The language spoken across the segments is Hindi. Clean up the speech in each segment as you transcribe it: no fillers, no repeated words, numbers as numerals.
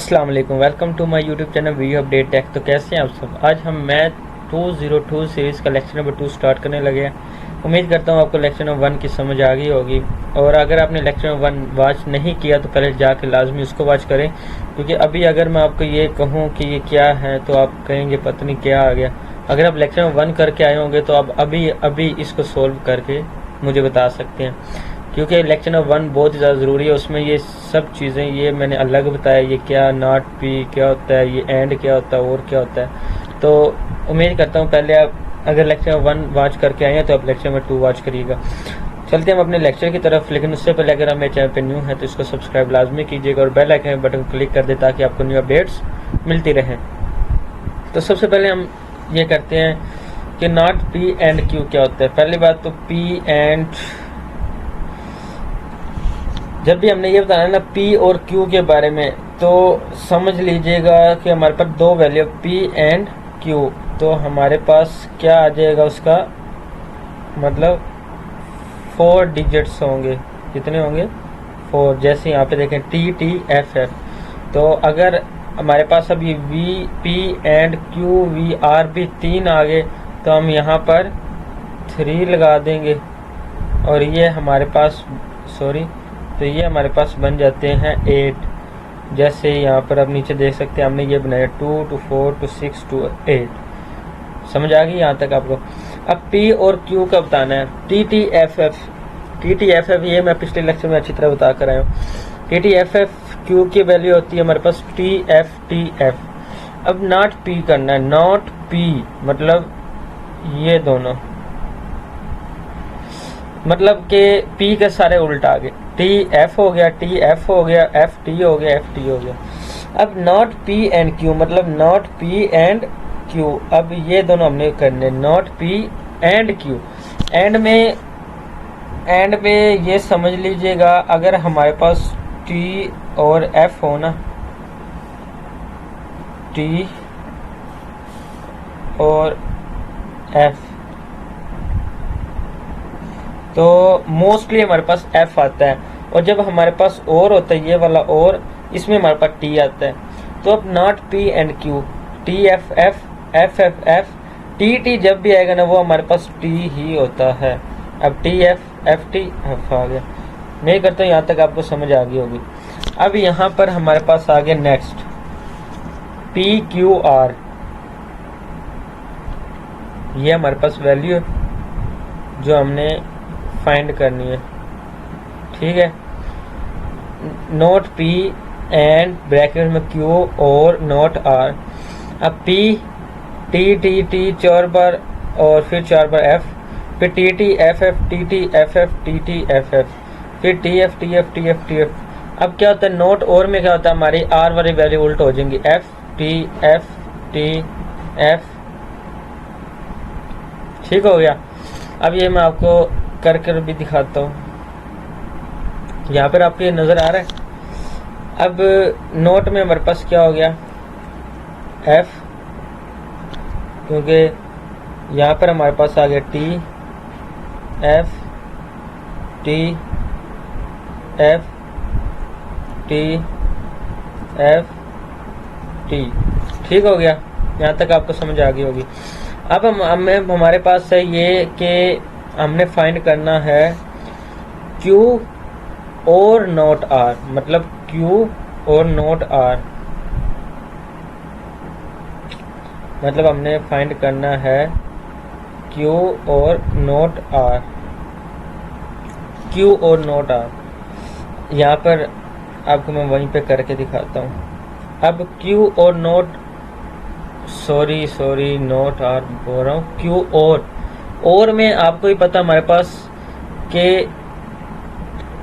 अस्सलाम वालेकुम, welcome to my YouTube channel video update tech. तो कैसे हैं आप सब। आज हम मैथ 202 सीरीज़ का लेक्चर नंबर 2 स्टार्ट करने लगे हैं। उम्मीद करता हूँ आपको लेक्चर नंबर 1 की समझ आ गई होगी, और अगर आपने लेक्चर नंबर 1 वॉच नहीं किया तो पहले जाके लाजमी उसको वॉच करें, क्योंकि अभी अगर मैं आपको ये कहूँ कि ये क्या है तो आप कहेंगे पता नहीं क्या आ गया। अगर आप लेक्चर नंबर 1 करके आए होंगे तो आप अभी इसको सोल्व करके मुझे बता सकते हैं, क्योंकि लेक्चर नंबर 1 बहुत ही ज़्यादा ज़रूरी है। उसमें ये सब चीज़ें ये मैंने अलग बताया, ये क्या नॉट पी क्या होता है, ये एंड क्या होता है और क्या होता है। तो उम्मीद करता हूँ पहले आप अगर लेक्चर नंबर 1 वॉच करके आए हैं तो आप लेक्चर नंबर 2 वॉच करिएगा। चलते हम अपने लेक्चर की तरफ, लेकिन उससे पहले अगर आप मेरे चैनल पर न्यू हैं तो इसको सब्सक्राइब लाजमी कीजिएगा और बेल आइकन बटन क्लिक कर दे ताकि आपको न्यू अपडेट्स मिलती रहें। तो सबसे पहले हम ये करते हैं कि नॉट पी एंड क्यू क्या होता है। पहली बात तो पी एंड, जब भी हमने ये बताना है ना P और Q के बारे में, तो समझ लीजिएगा कि हमारे पास दो वैल्यू P एंड Q, तो हमारे पास क्या आ जाएगा, उसका मतलब 4 डिजिट्स होंगे। कितने होंगे? 4। जैसे यहाँ पे देखें T T F F, तो अगर हमारे पास अब ये V P and Q V R भी 3 आ गए तो हम यहाँ पर 3 लगा देंगे, और ये हमारे पास तो ये हमारे पास बन जाते हैं 8। जैसे यहाँ पर आप नीचे देख सकते हैं हमने ये बनाया 2 to 4 to 6 to 8। समझ आ गई यहाँ तक आपको। अब P और Q का बताना है। T T F F ये मैं पिछले लेक्चर में अच्छी तरह बता कर आया हूँ। T T F F Q की वैल्यू होती है हमारे पास T F। अब नॉट P करना है। नॉट P मतलब ये दोनों, मतलब कि P के सारे उल्टा आ गए। टी एफ हो गया, टी एफ हो गया, एफ टी हो गया, एफ टी हो गया। अब नॉट पी एंड क्यू मतलब नॉट पी एंड क्यू। अब ये दोनों हमने करने, not P and Q. And में ये समझ लीजिएगा अगर हमारे पास टी और एफ हो ना, टी और एफ, तो मोस्टली हमारे पास एफ आता है, और जब हमारे पास और होता है ये वाला और, इसमें हमारे पास टी आता है। तो अब not P and Q, T F F, F F F, T T जब भी आएगा ना वो हमारे पास टी ही होता है। अब T F F T F आ गया। मैं करता हूँ यहाँ तक आपको समझ आ गई होगी। अब यहाँ पर हमारे पास आ गया नेक्स्ट पी क्यू आर, ये हमारे पास वैल्यू जो हमने फाइंड करनी है, ठीक है। नोट P एंड ब्रैकेट में Q और नोट R। अब P T T T 4 बार और फिर 4 बार F, फिर T T F F T T F F T T F F, फिर T F T F T F T F। अब क्या होता है नोट और में क्या होता है, हमारी R वाली वैल्यू उल्ट हो जाएंगी, F T F T F। ठीक हो गया। अब ये मैं आपको कर कर भी दिखाता हूँ, यहाँ पर आपको ये नज़र आ रहा है। अब नोट में हमारे पास क्या हो गया, F, क्योंकि यहाँ पर हमारे पास आ गया T F T F T F T। ठीक हो गया, यहाँ तक आपको समझ आ गई होगी। अब हमारे पास है ये कि हमने फाइंड करना है Q और नोट R, मतलब Q और नोट R, मतलब हमने फाइंड करना है Q और नोट R, Q और नोट R। यहाँ पर आपको मैं वहीं पे करके दिखाता हूँ। अब Q और नोट, सॉरी नोट R बोल रहा हूँ, Q और में आपको ही पता हमारे पास कि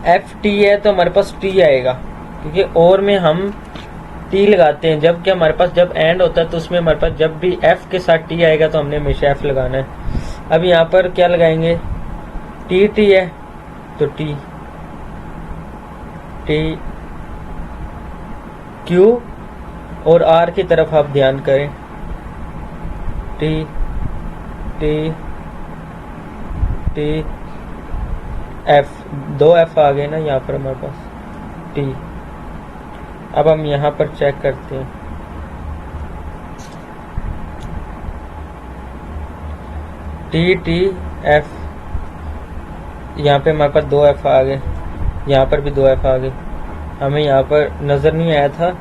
एफ टी है तो हमारे पास टी आएगा, क्योंकि और में हम टी लगाते हैं। जब कि हमारे पास जब एंड होता है तो उसमें हमारे पास जब भी एफ के साथ टी आएगा तो हमने हमेशा एफ लगाना है। अब यहाँ पर क्या लगाएंगे, टी टी है तो टी टी क्यू, और आर की तरफ आप ध्यान करें, T T T F, 2 F आ गए ना यहाँ पर हमारे पास, टी अब हम यहाँ पर चेक करते हैं, टी टी एफ, यहाँ पे हमारे पास 2 एफ आ गए, यहाँ पर भी 2 एफ आ गए, हमें यहाँ पर नज़र नहीं आया था,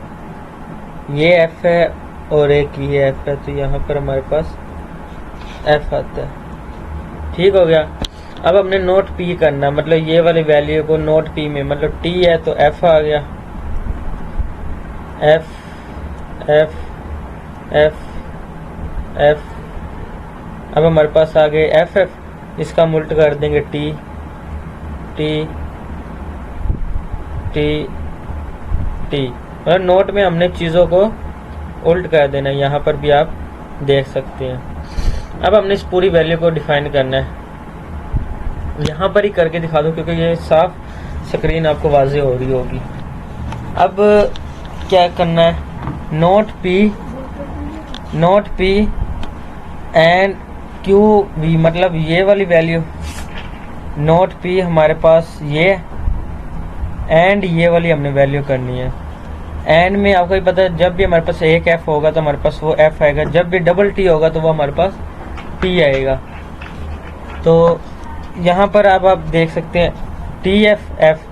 ये एफ है और एक ये एफ है, तो यहाँ पर हमारे पास एफ आता है। ठीक हो गया। अब हमने नोट पी करना, मतलब ये वाली वैल्यू को नोट पी में, मतलब टी है तो एफ आ गया, एफ एफ एफ एफ। अब हमारे पास आ गए एफ एफ, इसका हम उल्ट कर देंगे टी टी टी टी, मतलब नोट में हमने चीज़ों को उल्ट कर देना है, यहाँ पर भी आप देख सकते हैं। अब हमने इस पूरी वैल्यू को डिफाइन करना है, यहाँ पर ही करके दिखा दूँ क्योंकि ये साफ स्क्रीन आपको वाज़ेह हो रही होगी। अब क्या करना है, not p and q v, मतलब ये वाली वैल्यू नोट पी हमारे पास ये एंड ये वाली हमने वैल्यू करनी है। एंड में आपको ही पता है, जब भी हमारे पास एक एफ होगा तो हमारे पास वो एफ आएगा, जब भी डबल टी होगा तो वो हमारे पास टी आएगा। तो यहाँ पर आप देख सकते हैं T F F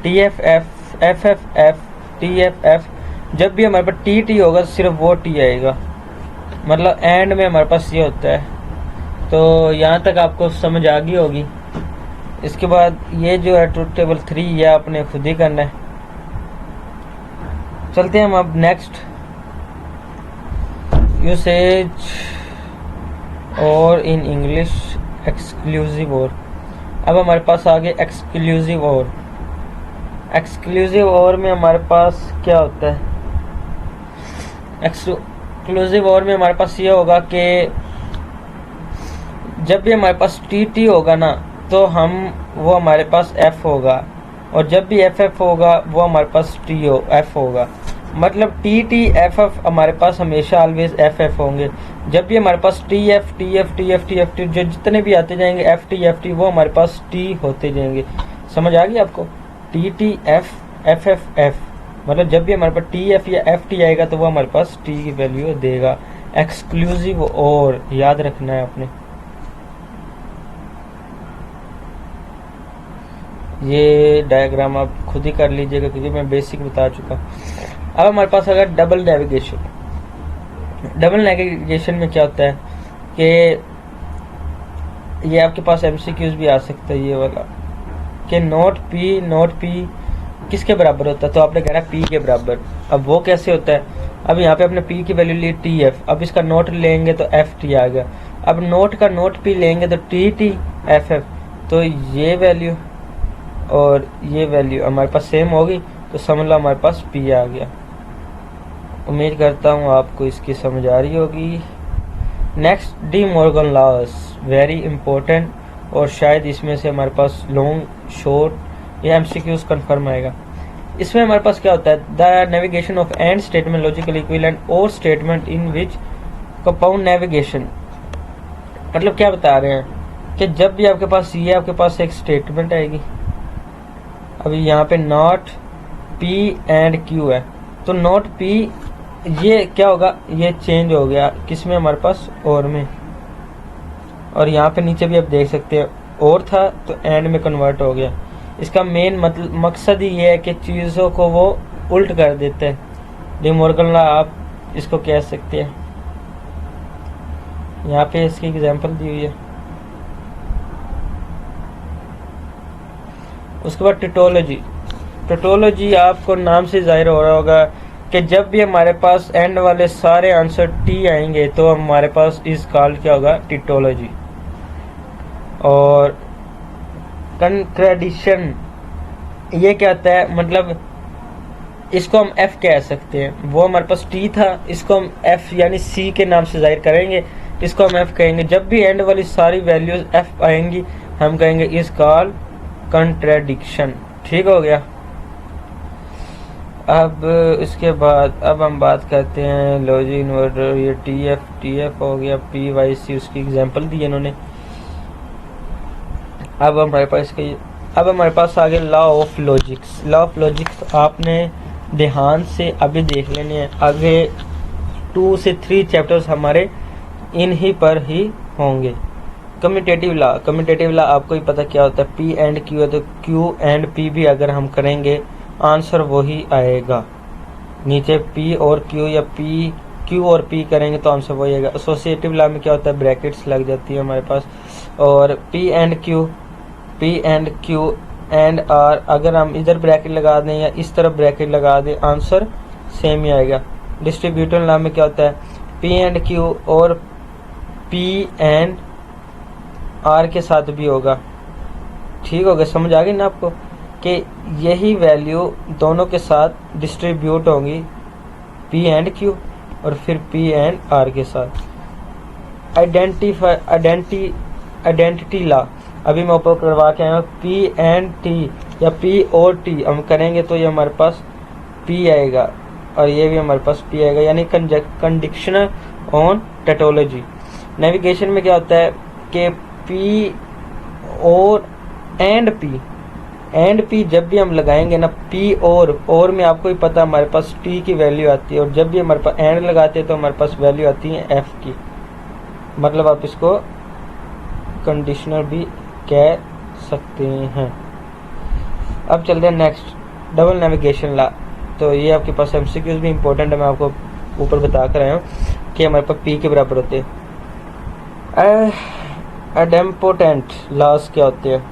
T F F F F F T F F, जब भी हमारे पास टी टी होगा तो सिर्फ वो टी आएगा, मतलब एंड में हमारे पास ये होता है। तो यहाँ तक आपको समझ आ गई होगी। इसके बाद ये जो है ट्रुथ टेबल 3, ये आपने खुद ही करना है। चलते हैं हम अब नेक्स्ट, यूसेज और इन इंग्लिश एक्सक्लूसिव और। अब हमारे पास आ गए एक्सक्लूसिव और। एक्सक्लूसिव और में हमारे पास क्या होता है, एक्सक्लूसिव और में हमारे पास ये होगा कि जब भी हमारे पास टी टी होगा ना तो वो हमारे पास एफ होगा, और जब भी एफ एफ होगा वो हमारे पास टी ओ एफ होगा, मतलब टी टी एफ एफ हमारे पास हमेशा ऑलवेज एफ एफ होंगे। जब भी हमारे पास T F T F T F T F T जो जितने भी आते जाएंगे एफ टी वो हमारे पास टी होते जाएंगे। समझ आ गई आपको, T T F F F F, मतलब जब भी हमारे पास टी एफ या एफ टी आएगा तो वो हमारे पास टी की वैल्यू देगा। एक्सक्लूसिव और याद रखना है आपने, ये डायग्राम आप खुद ही कर लीजिएगा क्योंकि मैं बेसिक बता चुका। अब हमारे पास अगर डबल नेविगेशन, डबल नेविगेशन में क्या होता है कि ये आपके पास एमसीक्यूज भी आ सकता है ये वाला, कि नोट पी किसके बराबर होता है, तो आपने कहना पी के बराबर। अब वो कैसे होता है, अब यहाँ पे अपने पी की वैल्यू ली टी एफ, अब इसका नोट लेंगे तो एफ टी आ गया, अब नोट का नोट पी लेंगे तो टी टी एफ एफ, तो ये वैल्यू और ये वैल्यू हमारे पास सेम होगी, तो समझ लो हमारे पास पी आ गया। उम्मीद करता हूँ आपको इसकी समझ आ रही होगी। Next, De Morgan laws, very important, और शायद इसमें से हमारे पास लॉन्ग शॉर्ट या एमसीक्यूज कंफर्म आएगा। इसमें हमारे पास क्या होता है, the navigation of and statement logical equivalent और statement in which compound navigation, मतलब क्या बता रहे हैं कि जब भी आपके पास एक स्टेटमेंट आएगी, अभी यहाँ पे नॉट पी एंड क्यू है, तो नॉट पी ये क्या होगा, ये चेंज हो गया किसमें, हमारे पास और में, और यहाँ पे नीचे भी आप देख सकते हैं और था तो एंड में कन्वर्ट हो गया। इसका मेन मतलब मकसद ही ये है कि चीज़ों को वो उल्ट कर देते हैं। डी मॉर्गन लॉ आप इसको कह सकते हैं, यहाँ पे इसकी एग्जांपल दी हुई है। उसके बाद टिटोलॉजी आपको नाम से जाहिर हो रहा होगा कि जब भी हमारे पास एंड वाले सारे आंसर टी आएंगे तो हमारे पास इस कॉल्ड क्या होगा, टिटोलॉजी। और कंट्राडिक्शन ये क्या होता है, मतलब इसको हम एफ कह सकते हैं, वो हमारे पास टी था, इसको हम एफ यानी सी के नाम से जाहिर करेंगे, इसको हम एफ कहेंगे। जब भी एंड वाली सारी वैल्यूज एफ आएंगी हम कहेंगे इस कॉल्ड कंट्राडिक्शन। ठीक हो गया। अब इसके बाद अब हम बात करते हैं लॉजिक इन्वर्टर। ये टी एफ हो गया, पी वाई सी उसकी एग्जांपल दी इन्होंने। अब हमारे पास आ गया law of logics. Law of logics आपने ध्यान से अभी देख लेने हैं। आगे 2 से 3 चैप्टर्स हमारे इन्हीं पर ही होंगे। कम्यूटेटिव लॉ आपको ही पता क्या होता है, P एंड Q है तो Q एंड P भी अगर हम करेंगे आंसर वही आएगा। नीचे P और Q या Q और P करेंगे तो आंसर वही आएगा। एसोसिएटिव लॉ में क्या होता है, ब्रैकेट्स लग जाती है हमारे पास, और P and Q and R अगर हम इधर ब्रैकेट लगा दें या इस तरफ ब्रैकेट लगा दें आंसर सेम ही आएगा। डिस्ट्रीब्यूटिव लॉ में क्या होता है, P एंड Q और P एंड R के साथ भी होगा। ठीक हो गया, समझ आ गई ना आपको कि यही वैल्यू दोनों के साथ डिस्ट्रीब्यूट होंगी, P एंड Q और फिर P एंड R के साथ। आइडेंटिटी लॉ अभी मैं ऊपर करवा के आया हूँ, P एंड T या P और T हम करेंगे तो ये हमारे पास P आएगा और ये भी हमारे पास P आएगा, यानी कंडीशनल ऑन टैटोलॉजी। नेविगेशन में क्या होता है कि P और एंड P जब भी हम लगाएंगे ना, P और में आपको ही पता हमारे पास T की वैल्यू आती है, और जब भी हमारे पास एंड लगाते हैं तो हमारे पास वैल्यू आती है F की। मतलब आप इसको कंडीशनल भी कह सकते हैं। अब चलते हैं नेक्स्ट, डबल नेविगेशन लॉ। तो ये आपके पास एमसीक्यूज भी इंपॉर्टेंट है, मैं आपको ऊपर बता कर आया हूँ कि हमारे पास P के बराबर होते हैं। एडेम्पोटेंट लॉस क्या होते हैं,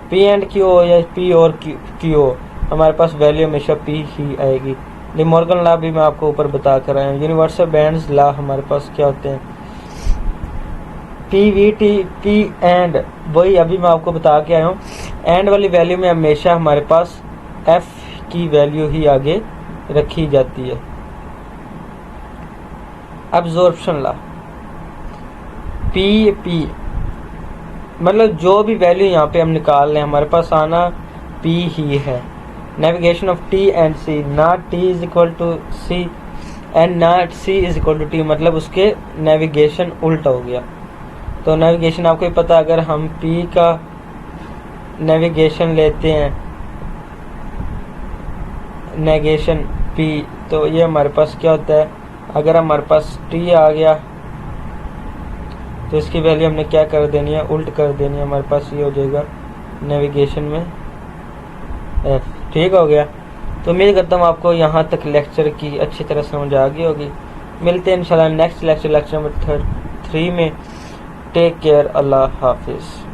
P एंड Q या P और Q हमारे पास वैल्यू हमेशा P ही आएगी। डी मॉर्गन लॉ भी मैं आपको ऊपर बता कर आया हूँ। यूनिवर्सल बैंड्स लॉ हमारे पास क्या होते हैं, PVT P एंड, वही अभी मैं आपको बता के आया हूँ। एंड वाली वैल्यू में हमेशा हमारे पास F की वैल्यू ही आगे रखी जाती है। एब्जॉर्प्शन लॉ, P मतलब जो भी वैल्यू यहाँ पे हम निकाल लें हमारे पास आना P ही है। Negation of T and C, ना T is equal to C and ना C is equal to T, मतलब उसके नेविगेशन उल्टा हो गया। तो नेविगेशन आपको ही पता, अगर हम P का नेविगेशन लेते हैं, नेगेशन P, तो ये हमारे पास क्या होता है, अगर हमारे पास T आ गया तो इसकी वैल्यू हमने क्या कर देनी है, उल्ट कर देनी है, हमारे पास ये हो जाएगा नेविगेशन में F। ठीक हो गया। तो उम्मीद करता हूँ आपको यहाँ तक लेक्चर की अच्छी तरह समझ आ गई होगी। मिलते हैं इंशाल्लाह नेक्स्ट लेक्चर नंबर 3 में। टेक केयर, अल्लाह हाफिज़।